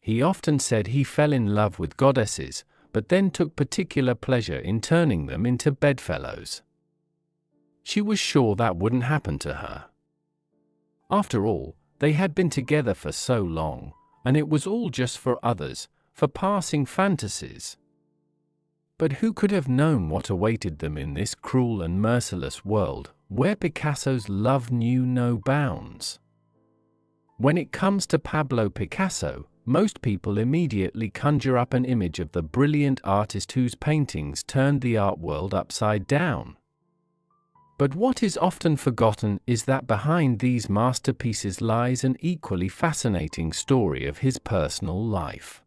He often said he fell in love with goddesses, but then took particular pleasure in turning them into bedfellows. She was sure that wouldn't happen to her. After all, they had been together for so long, and it was all just for others, for passing fantasies. But who could have known what awaited them in this cruel and merciless world, where Picasso's love knew no bounds? When it comes to Pablo Picasso, most people immediately conjure up an image of the brilliant artist whose paintings turned the art world upside down. But what is often forgotten is that behind these masterpieces lies an equally fascinating story of his personal life.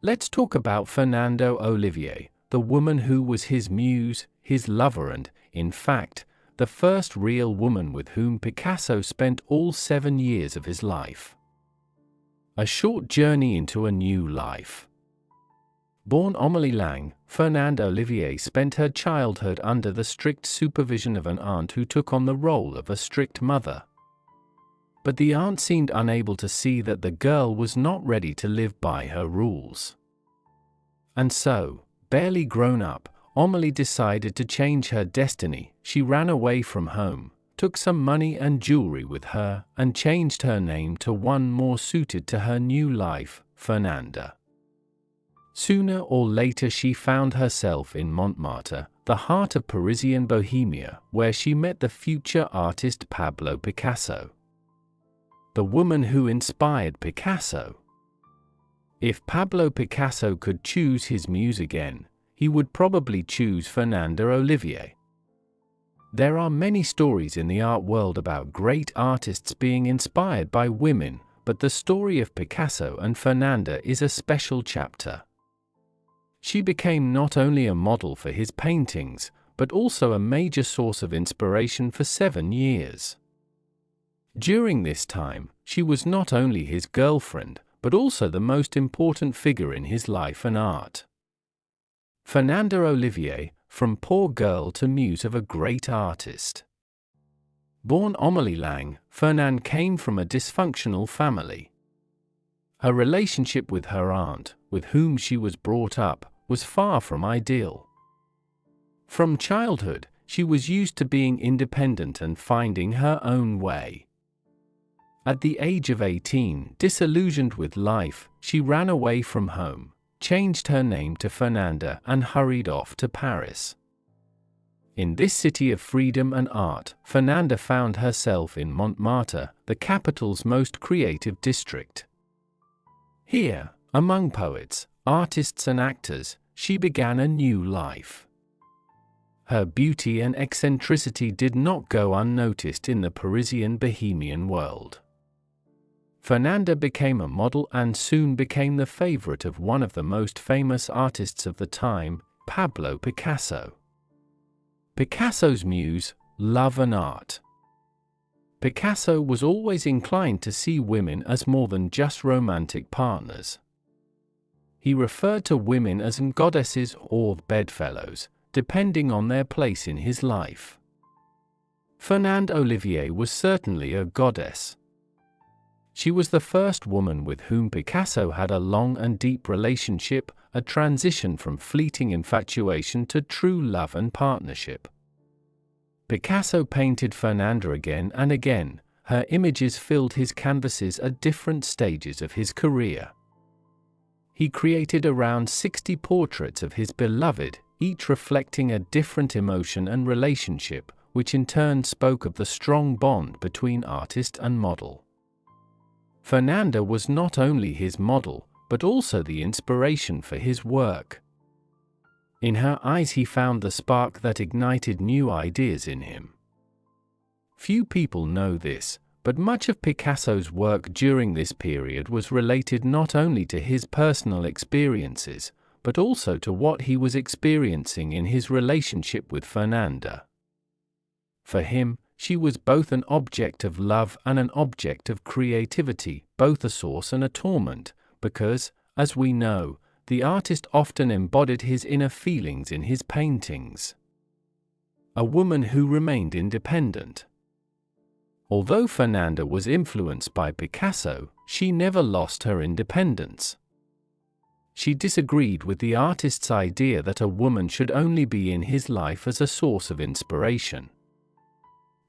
Let's talk about Fernando Olivier, the woman who was his muse, his lover and, in fact, the first real woman with whom Picasso spent all 7 years of his life. A short journey into a new life. Born Amélie Lang, Fernande Olivier spent her childhood under the strict supervision of an aunt who took on the role of a strict mother. But the aunt seemed unable to see that the girl was not ready to live by her rules. And so, barely grown up, Amélie decided to change her destiny. She ran away from home, took some money and jewelry with her, and changed her name to one more suited to her new life, Fernanda. Sooner or later she found herself in Montmartre, the heart of Parisian Bohemia, where she met the future artist Pablo Picasso. The woman who inspired Picasso. If Pablo Picasso could choose his muse again, he would probably choose Fernande Olivier. There are many stories in the art world about great artists being inspired by women, but the story of Picasso and Fernanda is a special chapter. She became not only a model for his paintings, but also a major source of inspiration for 7 years. During this time, she was not only his girlfriend, but also the most important figure in his life and art. Fernande Olivier, from poor girl to muse of a great artist. Born Amélie Lang, Fernande came from a dysfunctional family. Her relationship with her aunt, with whom she was brought up, was far from ideal. From childhood, she was used to being independent and finding her own way. At the age of 18, disillusioned with life, she ran away from home, changed her name to Fernanda and hurried off to Paris. In this city of freedom and art, Fernanda found herself in Montmartre, the capital's most creative district. Here, among poets, artists and actors, she began a new life. Her beauty and eccentricity did not go unnoticed in the Parisian bohemian world. Fernanda became a model and soon became the favorite of one of the most famous artists of the time, Pablo Picasso. Picasso's muse, love and art. Picasso was always inclined to see women as more than just romantic partners. He referred to women as goddesses or bedfellows, depending on their place in his life. Fernande Olivier was certainly a goddess. She was the first woman with whom Picasso had a long and deep relationship, a transition from fleeting infatuation to true love and partnership. Picasso painted Fernanda again and again. Her images filled his canvases at different stages of his career. He created around 60 portraits of his beloved, each reflecting a different emotion and relationship, which in turn spoke of the strong bond between artist and model. Fernanda was not only his model, but also the inspiration for his work. In her eyes he found the spark that ignited new ideas in him. Few people know this, but much of Picasso's work during this period was related not only to his personal experiences, but also to what he was experiencing in his relationship with Fernanda. For him, she was both an object of love and an object of creativity, both a source and a torment, because, as we know, the artist often embodied his inner feelings in his paintings. A woman who remained independent. Although Fernanda was influenced by Picasso, she never lost her independence. She disagreed with the artist's idea that a woman should only be in his life as a source of inspiration.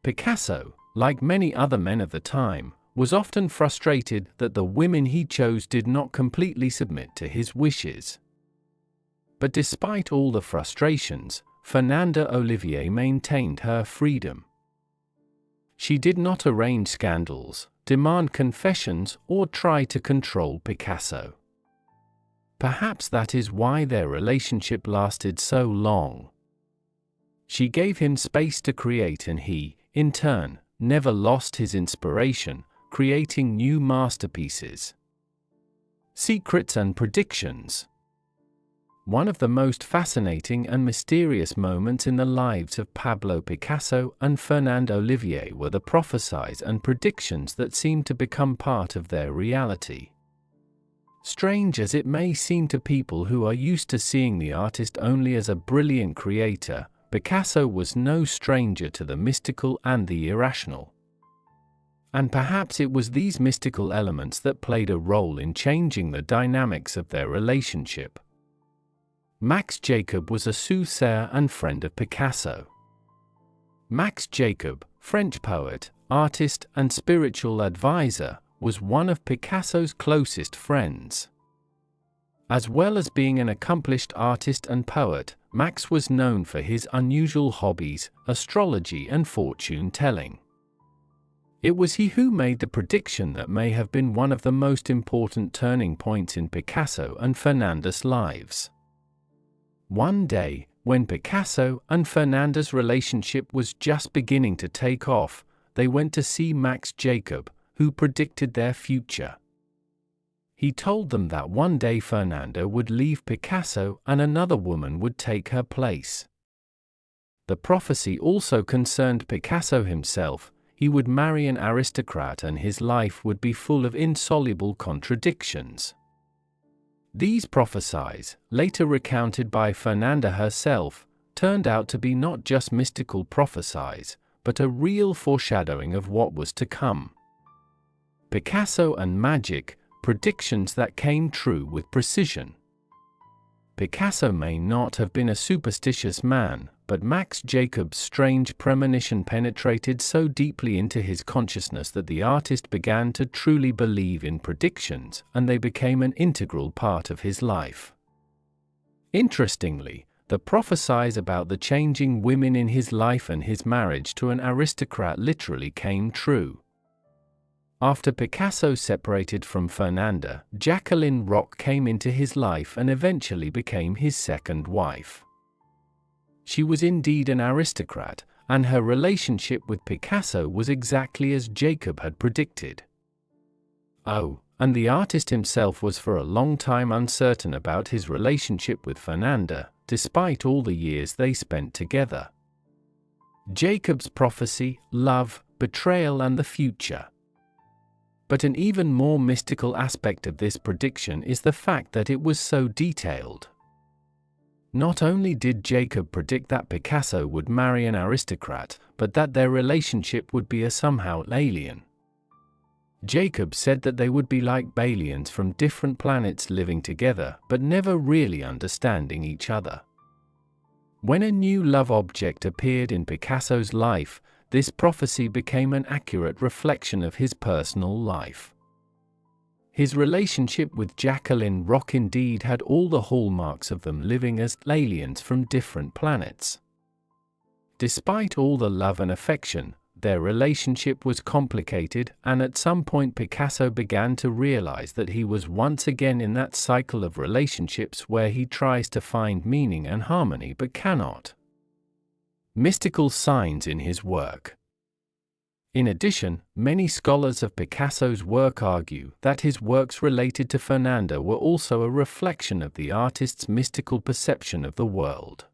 Picasso, like many other men of the time, was often frustrated that the women he chose did not completely submit to his wishes. But despite all the frustrations, Fernanda Olivier maintained her freedom. She did not arrange scandals, demand confessions, or try to control Picasso. Perhaps that is why their relationship lasted so long. She gave him space to create, and he, in turn, never lost his inspiration, creating new masterpieces. Secrets and predictions. One of the most fascinating and mysterious moments in the lives of Pablo Picasso and Fernande Olivier were the prophecies and predictions that seemed to become part of their reality. Strange as it may seem to people who are used to seeing the artist only as a brilliant creator, Picasso was no stranger to the mystical and the irrational. And perhaps it was these mystical elements that played a role in changing the dynamics of their relationship. Max Jacob was a soothsayer and friend of Picasso. Max Jacob, French poet, artist, and spiritual advisor, was one of Picasso's closest friends. As well as being an accomplished artist and poet, Max was known for his unusual hobbies, astrology and fortune-telling. It was he who made the prediction that may have been one of the most important turning points in Picasso and Fernanda's lives. One day, when Picasso and Fernanda's relationship was just beginning to take off, they went to see Max Jacob, who predicted their future. He told them that one day Fernanda would leave Picasso and another woman would take her place. The prophecy also concerned Picasso himself. He would marry an aristocrat and his life would be full of insoluble contradictions. These prophecies, later recounted by Fernanda herself, turned out to be not just mystical prophecies, but a real foreshadowing of what was to come. Picasso and magic, predictions that came true with precision. Picasso may not have been a superstitious man, but Max Jacob's strange premonition penetrated so deeply into his consciousness that the artist began to truly believe in predictions, and they became an integral part of his life. Interestingly, the prophecies about the changing women in his life and his marriage to an aristocrat literally came true. After Picasso separated from Fernanda, Jacqueline Roch came into his life and eventually became his second wife. She was indeed an aristocrat, and her relationship with Picasso was exactly as Jacob had predicted. Oh, and the artist himself was for a long time uncertain about his relationship with Fernanda, despite all the years they spent together. Jacob's prophecy, love, betrayal, and the future. But an even more mystical aspect of this prediction is the fact that it was so detailed. Not only did Jacob predict that Picasso would marry an aristocrat, but that their relationship would be a somehow alien. Jacob said that they would be like aliens from different planets living together, but never really understanding each other. When a new love object appeared in Picasso's life, this prophecy became an accurate reflection of his personal life. His relationship with Jacqueline Roch indeed had all the hallmarks of them living as aliens from different planets. Despite all the love and affection, their relationship was complicated, and at some point Picasso began to realize that he was once again in that cycle of relationships where he tries to find meaning and harmony but cannot. Mystical signs in his work. In addition, many scholars of Picasso's work argue that his works related to Fernanda were also a reflection of the artist's mystical perception of the world.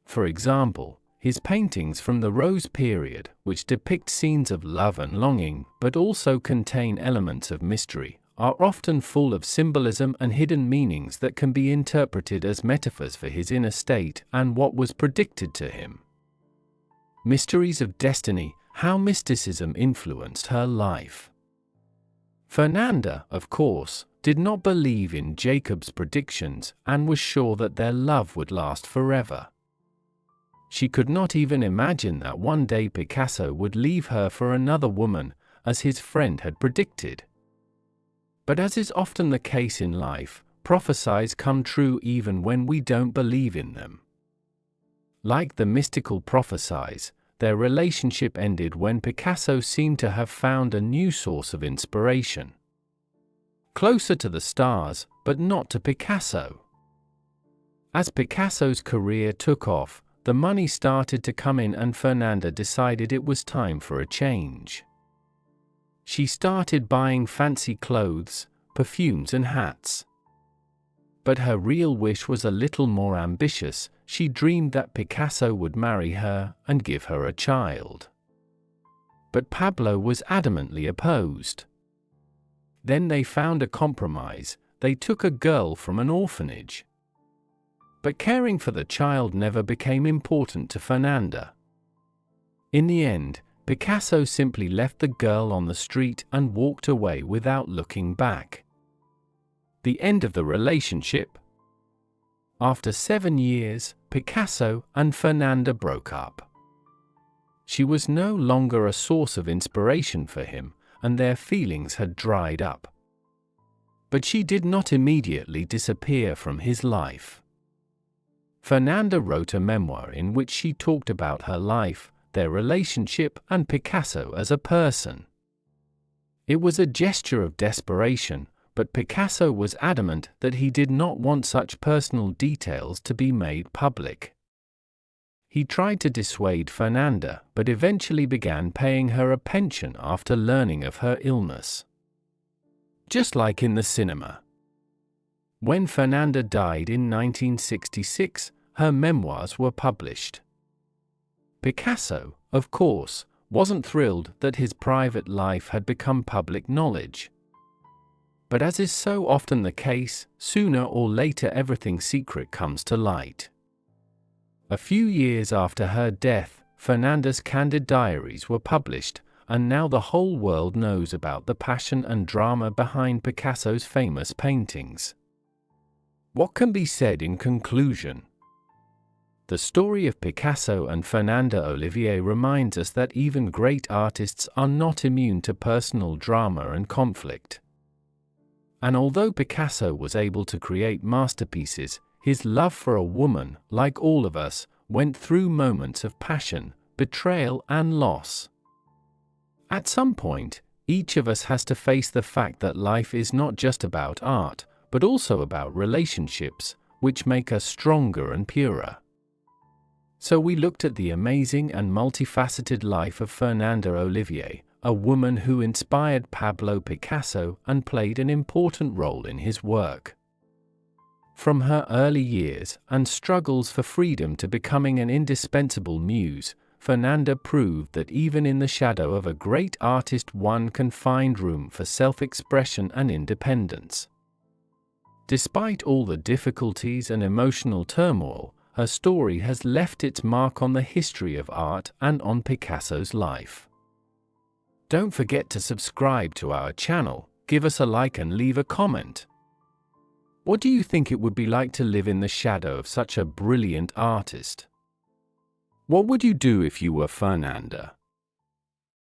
For example, his paintings from the Rose period, which depict scenes of love and longing, but also contain elements of mystery, are often full of symbolism and hidden meanings that can be interpreted as metaphors for his inner state and what was predicted to him. Mysteries of Destiny: How Mysticism Influenced Her Life. Fernanda, of course, did not believe in Jacob's predictions and was sure that their love would last forever. She could not even imagine that one day Picasso would leave her for another woman, as his friend had predicted. But as is often the case in life, prophecies come true even when we don't believe in them. Like the mystical prophecies, their relationship ended when Picasso seemed to have found a new source of inspiration. Closer to the stars, but not to Picasso. As Picasso's career took off, the money started to come in and Fernanda decided it was time for a change. She started buying fancy clothes, perfumes and hats. But her real wish was a little more ambitious. She dreamed that Picasso would marry her and give her a child. But Pablo was adamantly opposed. Then they found a compromise. They took a girl from an orphanage. But caring for the child never became important to Fernanda. In the end, Picasso simply left the girl on the street and walked away without looking back. The end of the relationship. After 7 years, Picasso and Fernanda broke up. She was no longer a source of inspiration for him, and their feelings had dried up. But she did not immediately disappear from his life. Fernanda wrote a memoir in which she talked about her life, their relationship, and Picasso as a person. It was a gesture of desperation, but Picasso was adamant that he did not want such personal details to be made public. He tried to dissuade Fernanda, but eventually began paying her a pension after learning of her illness. Just like in the cinema. When Fernanda died in 1966, her memoirs were published. Picasso, of course, wasn't thrilled that his private life had become public knowledge. But as is so often the case, sooner or later everything secret comes to light. A few years after her death, Fernanda's candid diaries were published, and now the whole world knows about the passion and drama behind Picasso's famous paintings. What can be said in conclusion? The story of Picasso and Fernanda Olivier reminds us that even great artists are not immune to personal drama and conflict. And although Picasso was able to create masterpieces, his love for a woman, like all of us, went through moments of passion, betrayal, and loss. At some point, each of us has to face the fact that life is not just about art, but also about relationships, which make us stronger and purer. So we looked at the amazing and multifaceted life of Fernanda Olivier, a woman who inspired Pablo Picasso and played an important role in his work. From her early years and struggles for freedom to becoming an indispensable muse, Fernanda proved that even in the shadow of a great artist one can find room for self-expression and independence. Despite all the difficulties and emotional turmoil, her story has left its mark on the history of art and on Picasso's life. Don't forget to subscribe to our channel, give us a like and leave a comment. What do you think it would be like to live in the shadow of such a brilliant artist? What would you do if you were Fernanda?